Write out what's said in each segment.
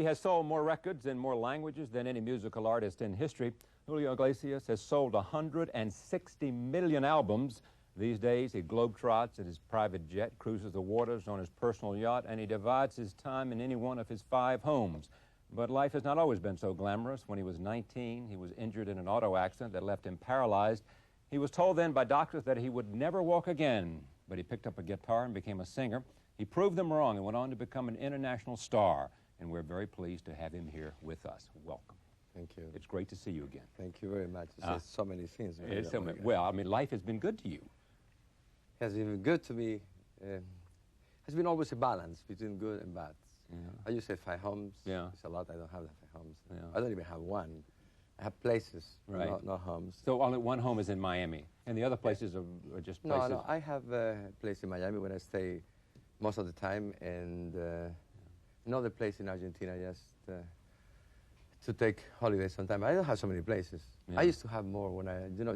He has sold more records in more languages than any musical artist in history. Julio Iglesias has sold 160 million albums. These days, he globetrots in his private jet, cruises the waters on his personal yacht, and he divides his time in any one of his 5 homes. But life has not always been so glamorous. When he was 19, he was injured in an auto accident that left him paralyzed. He was told then by doctors that he would never walk again, but he picked up a guitar and became a singer. He proved them wrong and went on to become an international star, and we're very pleased to have him here with us. Welcome. Thank you. It's great to see you again. Thank you very much. There's so many things. Well, I mean, life has been good to you. It has been good to me. Has been always a balance between good and bad. Yeah. I used to have 5 homes. Yeah. It's a lot. I don't have the 5 homes. Yeah. I don't even have one. I have places, right. not homes. So only one home is in Miami, and the other places are just places? No, I have a place in Miami where I stay most of the time, and another place in Argentina just to take holidays sometime. I don't have so many places. Yeah. I used to have more when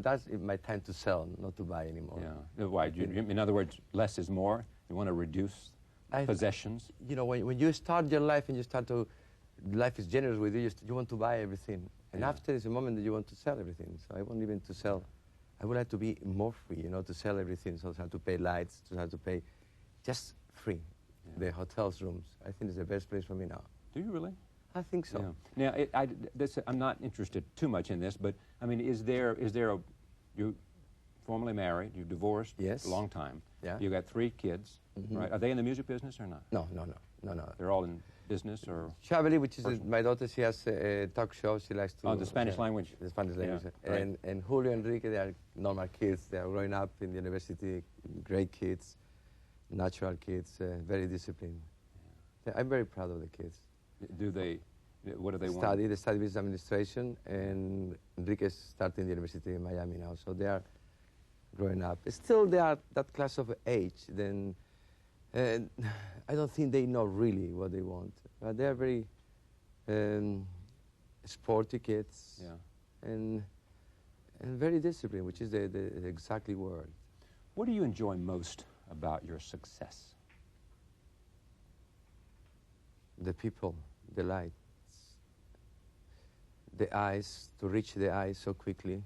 that's my time to sell, not to buy anymore. Yeah. Why? In other words, less is more? You want to reduce possessions? You know, when you start your life and you start to, life is generous with you, you want to buy everything. And after is a moment that you want to sell everything. So I want even to sell. I would like to be more free, to sell everything. So I have to pay lights, to have to pay just free. Yeah. The hotel's rooms. I think it's the best place for me now. Do you really? I think so. Yeah. Now, I'm not interested too much in this, but I mean, you're formally married, you're divorced, yes, a long time. Yeah. You got 3 kids, right? Are they in the music business or not? No. They're all in business or? Chabeli, which is my daughter, she has a talk show. She likes to. Oh, the Spanish language. The Spanish language. Yeah, right. And Julio and Enrique, they are normal kids. They are growing up in the university, great kids, natural kids, very disciplined. Yeah. I'm very proud of the kids. What do they want? They study business administration, and Enrique is starting the university in Miami now, so they are growing up. Still, they are that class of age, then I don't think they know really what they want. But they are very sporty kids, and very disciplined, which is the exactly word. What do you enjoy most about your success? The people, the lights, the eyes, to reach the eyes so quickly.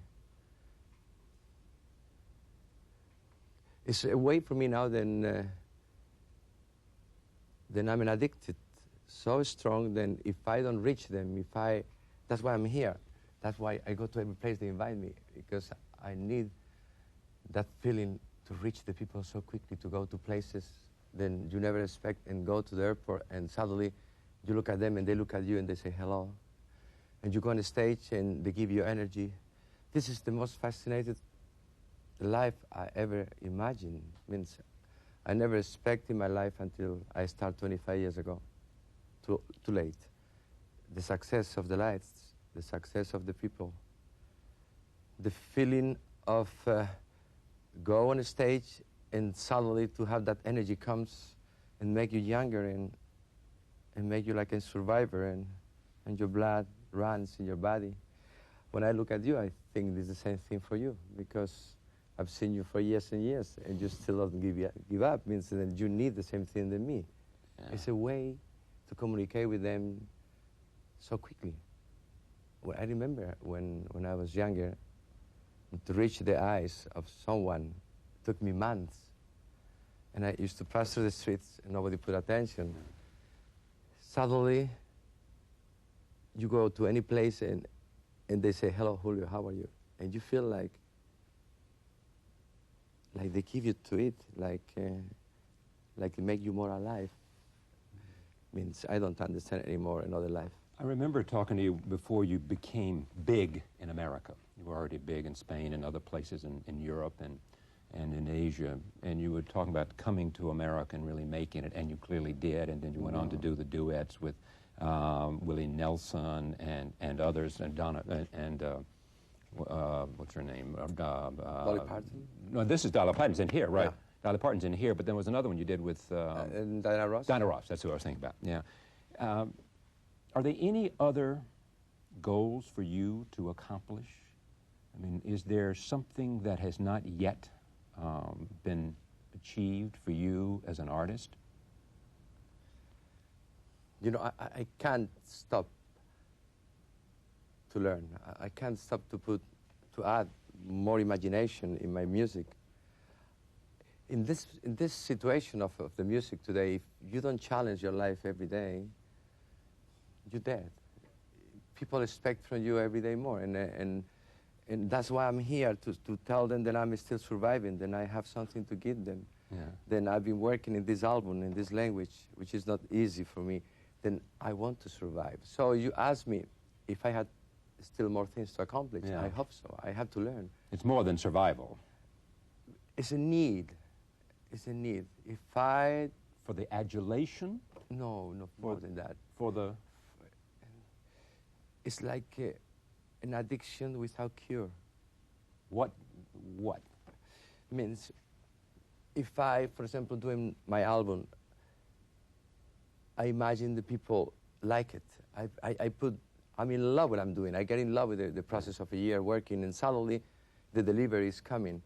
It's a way for me now then I'm an addicted, so strong, then if I don't reach them, that's why I'm here. That's why I go to every place they invite me, because I need that feeling to reach the people so quickly, to go to places then you never expect, and go to the airport, and suddenly you look at them and they look at you and they say hello. And you go on the stage and they give you energy. This is the most fascinating life I ever imagined. Means I never expected in my life until I started 25 years ago. Too late. The success of the lights, the success of the people, the feeling of go on a stage and suddenly to have that energy comes and make you younger and make you like a survivor, and your blood runs in your body. When I look at you, I think this is the same thing for you, because I've seen you for years and years, and you still don't give up. Means that you need the same thing than me. Yeah. It's a way to communicate with them so quickly. Well, I remember when I was younger, to reach the eyes of someone took me months. And I used to pass through the streets and nobody put attention. Suddenly, you go to any place and they say, hello, Julio, how are you? And you feel like they give you to it, like it make you more alive. Means I don't understand anymore another life. I remember talking to you before you became big in America. You were already big in Spain and other places in Europe and in Asia, and you were talking about coming to America and really making it, and you clearly did, and then you went on to do the duets with Willie Nelson and others, and Donna, and what's her name? Dolly Parton? No, this is Dolly Parton's in here, right? Yeah. Dolly Parton's in here, but there was another one you did with... Diana Ross? Diana Ross, that's who I was thinking about, yeah. Are there any other goals for you to accomplish? I mean, is there something that has not yet been achieved for you as an artist? You know, I can't stop to learn. I can't stop to add more imagination in my music. In this situation of the music today, if you don't challenge your life every day, you're dead. People expect from you every day more, and that's why I'm here, to tell them that I'm still surviving, then I have something to give them. Yeah. Then I've been working in this album, in this language, which is not easy for me. Then I want to survive. So you asked me if I had still more things to accomplish. Yeah. I hope so. I have to learn. It's more than survival. It's a need. It's a need. If I... For the adulation? No, more than that. For the... It's like an addiction without cure. What? Means, if I, for example, doing my album, I imagine the people like it. I'm in love with what I'm doing. I get in love with the process of a year working, and suddenly the delivery is coming.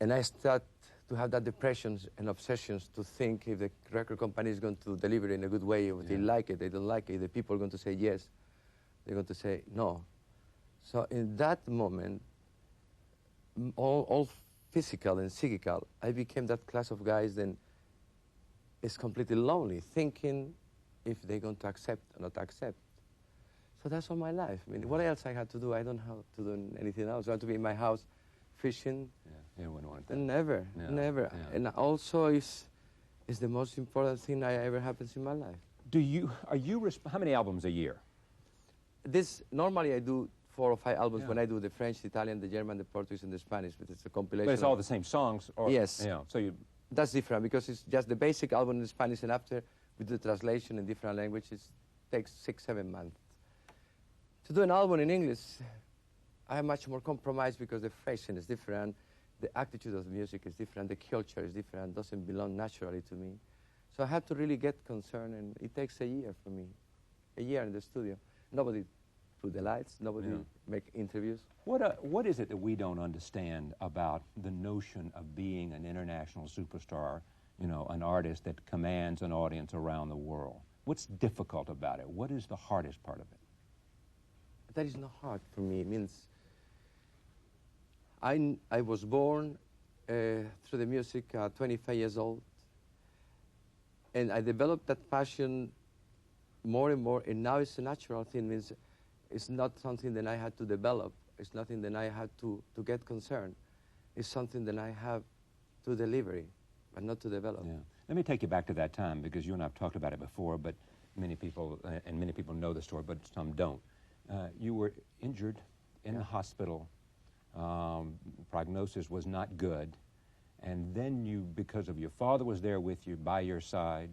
And I start to have that depressions and obsessions to think if the record company is going to deliver in a good way, if they like it, they don't like it, the people are going to say yes, they're going to say no. So in that moment, all physical and psychical, I became that class of guys then is completely lonely, thinking if they're going to accept or not accept. So that's all my life. I mean, what else I had to do? I don't have to do anything else. I want to be in my house fishing. Yeah, you wouldn't want that. Never, never. Yeah. And also is the most important thing that ever happens in my life. How many albums a year? Normally I do 4 or 5 albums when I do the French, the Italian, the German, the Portuguese, and the Spanish, but it's a compilation. But it's all the same songs? Or, yes. Yeah, so that's different, because it's just the basic album in Spanish, and after, with the translation in different languages, takes 6-7 months. To do an album in English, I have much more compromise, because the phrasing is different, the attitude of the music is different, the culture is different, doesn't belong naturally to me. So I have to really get concerned, and it takes a year for me, a year in the studio. Nobody put the lights, nobody make interviews. What is it that we don't understand about the notion of being an international superstar, you know, an artist that commands an audience around the world? What's difficult about it? What is the hardest part of it? That is not hard for me. It means I was born through the music at 25 years old, and I developed that passion more and more, and now it's a natural thing. Means it's not something that I had to develop. It's nothing that I had to get concerned. It's something that I have to deliver, but not to develop. Yeah. Let me take you back to that time, because you and I have talked about it before, but many people know the story, but some don't. You were injured in the hospital. Prognosis was not good. And then you, because of your father was there with you, by your side,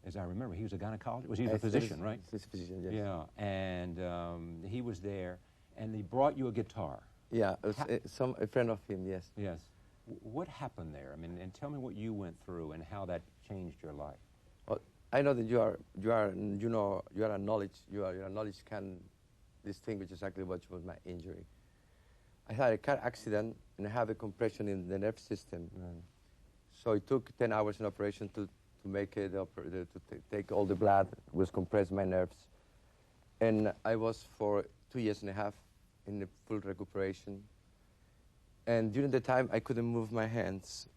as I remember, he was a gynecologist. He was a physician, right? He's a physician, yes. Yeah, and he was there, and he brought you a guitar. Yeah, it was a friend of him, yes. Yes. What happened there? I mean, and tell me what you went through and how that changed your life. Well, I know that your knowledge can distinguish exactly what was my injury. I had a car accident, and I have a compression in the nerve system. Right. So it took 10 hours in operation to make it, to take all the blood, was compressed my nerves. And I was for 2.5 years in the full recuperation. And during the time, I couldn't move my hands,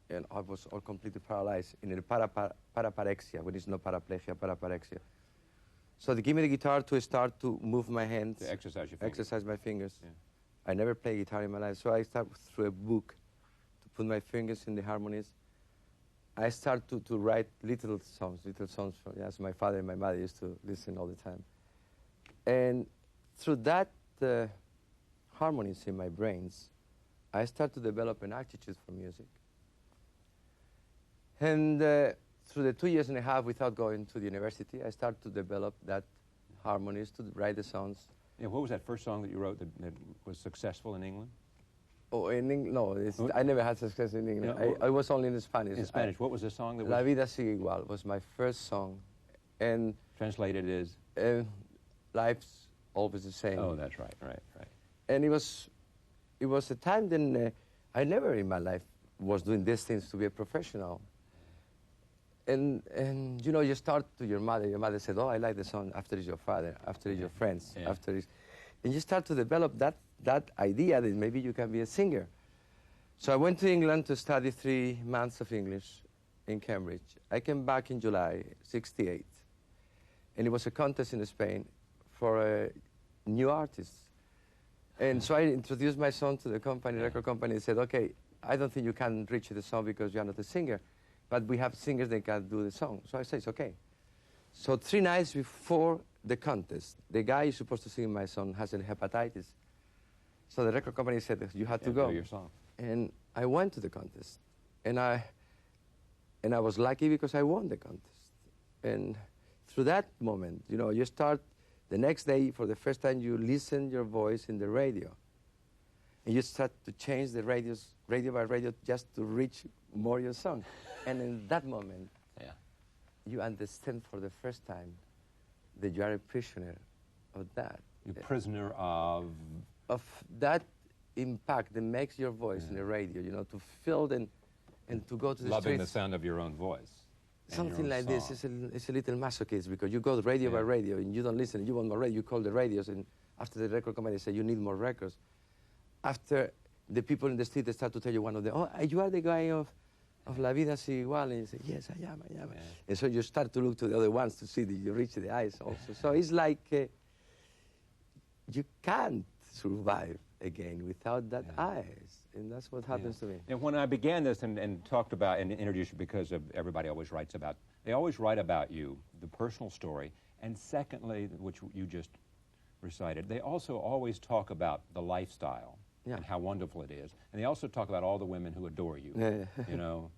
and I was all completely paralyzed in the paraparexia, when it's not paraplegia, paraparexia. So they gave me the guitar to start to move my hands. To exercise your fingers. Exercise my fingers. Yeah. I never played guitar in my life, so I started through a book to put my fingers in the harmonies. I started to write little songs for, yes, my father and my mother used to listen all the time. And through that harmonies in my brains, I started to develop an attitude for music. And through the 2.5 years without going to the university, I started to develop that harmonies, to write the songs. Yeah, what was that first song that you wrote that was successful in England? Oh, in English? No, I never had success in English. Yeah, I was only in Spanish. In Spanish, what was the song that was? La vida sigue igual was my first song. And translated is? Life's always the same. Oh, that's right. And it was a time then I never in my life was doing these things to be a professional. And you know, you start to your mother said, oh, I like the song, after is your father, after is your friends, Yeah. after is, and you start to develop that idea that maybe you can be a singer. So I went to England to study 3 months of English in Cambridge. I came back in July, '68, and it was a contest in Spain for new artists. And so I introduced my song to the company, record company, and said, okay, I don't think you can reach the song because you're not a singer, but we have singers that can do the song. So I said, it's okay. So 3 nights before the contest, the guy who's supposed to sing my song has a hepatitis. So the record company said, you have to go. Do your song. And I went to the contest. And I was lucky because I won the contest. And through that moment, you know, you start the next day, for the first time, you listen your voice in the radio. And you start to change the radio by radio just to reach more your song. And in that moment, you understand for the first time that you are a prisoner of that. You're a prisoner of that impact that makes your voice in the radio, you know, to feel and to go to the loving streets. the sound of your own voice. Something like this. It's a little masochist because you go radio by radio and you don't listen. You want more radio, you call the radios, and after the record company say you need more records. After the people in the street, they start to tell you one of them, oh, you are the guy of La Vida Sigue Igual, and you say, yes, I am. Yeah. And so you start to look to the other ones to see that you reach the eyes also. So it's like you can't survive again without that eyes. And that's what happens to me. And when I began this and talked about and introduced you, because of everybody always writes about, they always write about you, the personal story, and secondly, which you just recited, they also always talk about the lifestyle and how wonderful it is. And they also talk about all the women who adore you, you know,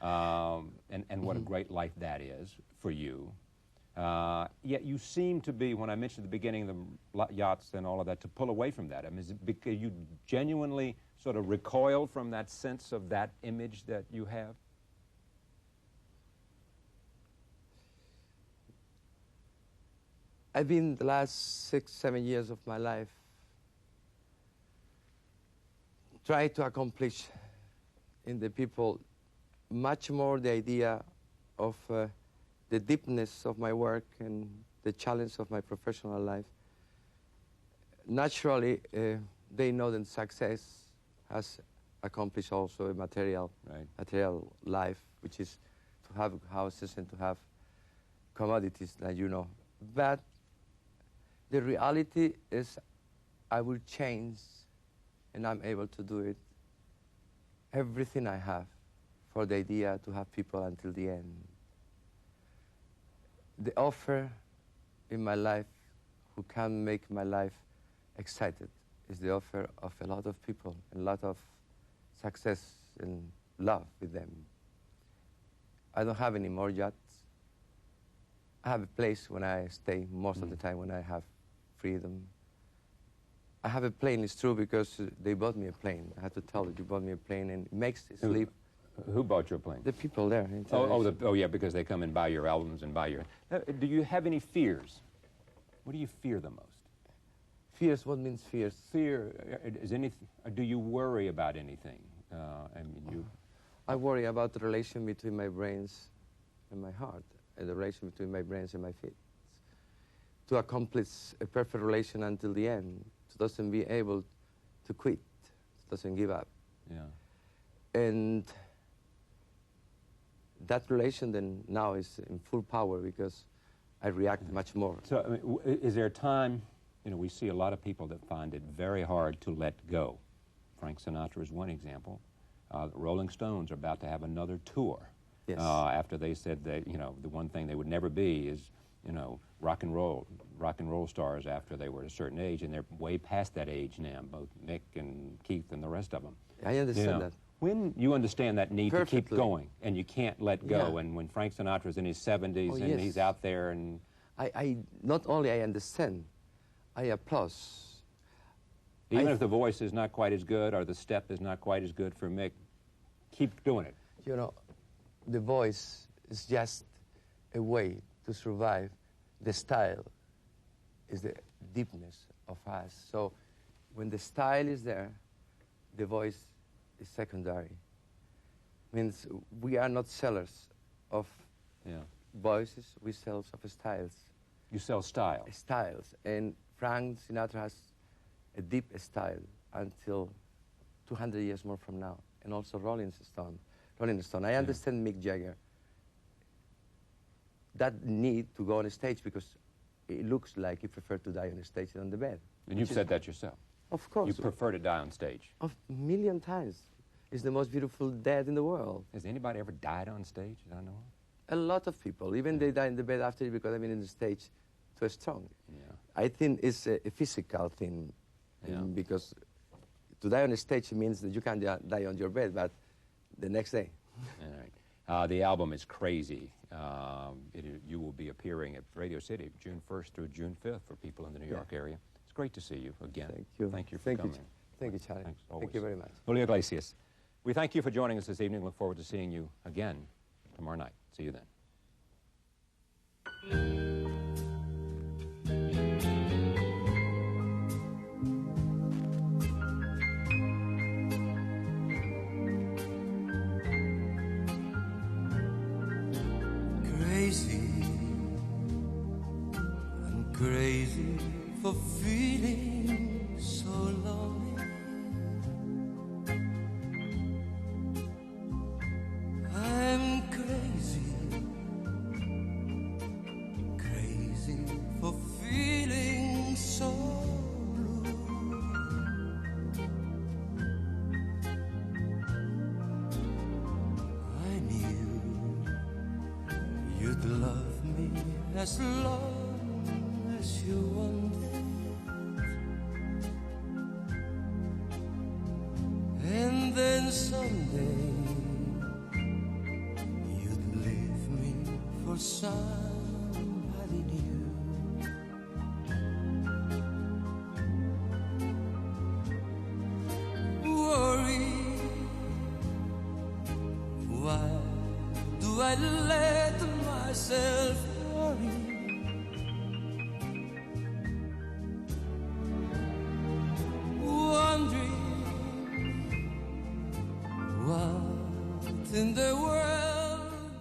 and what a great life that is for you. Yet you seem to be, when I mentioned at the beginning the yachts and all of that, to pull away from that. I mean, is it because you genuinely sort of recoil from that sense of that image that you have? I've been the last 6, 7 years of my life try to accomplish in the people much more the idea of the deepness of my work and the challenge of my professional life. Naturally, they know that success has accomplished also a material life, which is to have houses and to have commodities, like you know. But the reality is I will change, and I'm able to do it, everything I have for the idea to have people until the end. The offer in my life who can make my life excited is the offer of a lot of people, and a lot of success and love with them. I don't have any more yachts. I have a place when I stay most of the time when I have freedom. I have a plane, it's true, because they bought me a plane. I have to tell that you bought me a plane, and it makes me sleep. Who bought your plane? The people there. Yeah, because they come and buy your albums and buy your... do you have any fears? What do you fear the most? Fears? What means fears? Fear, do you worry about anything? I worry about the relation between my brains and my heart, and the relation between my brains and my feet. To accomplish a perfect relation until the end, it doesn't be able to quit, it doesn't give up. Yeah. And that relation then now is in full power because I react much more. So, I mean, is there a time, you know, we see a lot of people that find it very hard to let go. Frank Sinatra is one example. The Rolling Stones are about to have another tour. Yes. After they said that, you know, the one thing they would never be is, you know, rock and roll stars after they were at a certain age, and they're way past that age now, both Mick and Keith and the rest of them. I understand that. When you understand that need Perfectly. to keep going, and you can't let go, and when Frank Sinatra's in his 70s and he's out there and... I not only I understand, I applaud. Even if the voice is not quite as good or the step is not quite as good for Mick, keep doing it. You know, the voice is just a way to survive. The style is the deepness of us. So when the style is there, the voice is secondary. Means we are not sellers of Yeah. voices, we sell of styles. You sell style. Styles. And Frank Sinatra has a deep style until 200 years more from now. And also Rolling Stone. I understand Mick Jagger. That need to go on a stage because it looks like you prefer to die on a stage than on the bed. And you've said that yourself. Of course. You prefer to die on stage. A million times. It's the most beautiful death in the world. Has anybody ever died on stage that I know of? A lot of people. Even they die in the bed after because I've been in the stage too strong. Yeah. I think it's a physical thing. Because to die on a stage means that you can't die on your bed, but the next day. All right. The album is Crazy. You will be appearing at Radio City June 1st through June 5th for people in the New York area. It's great to see you again. Thank you. Thank you for coming. Thank you, Charlie. Thanks, thank you very much. Julio Iglesias, we thank you for joining us this evening. Look forward to seeing you again tomorrow night. See you then. Crazy for feeling so lonely. I'm crazy, crazy for feeling so blue. I knew you'd love me as long as you wanted, and then someday you'd leave me for somebody new. Worry, why do I let myself worry? In the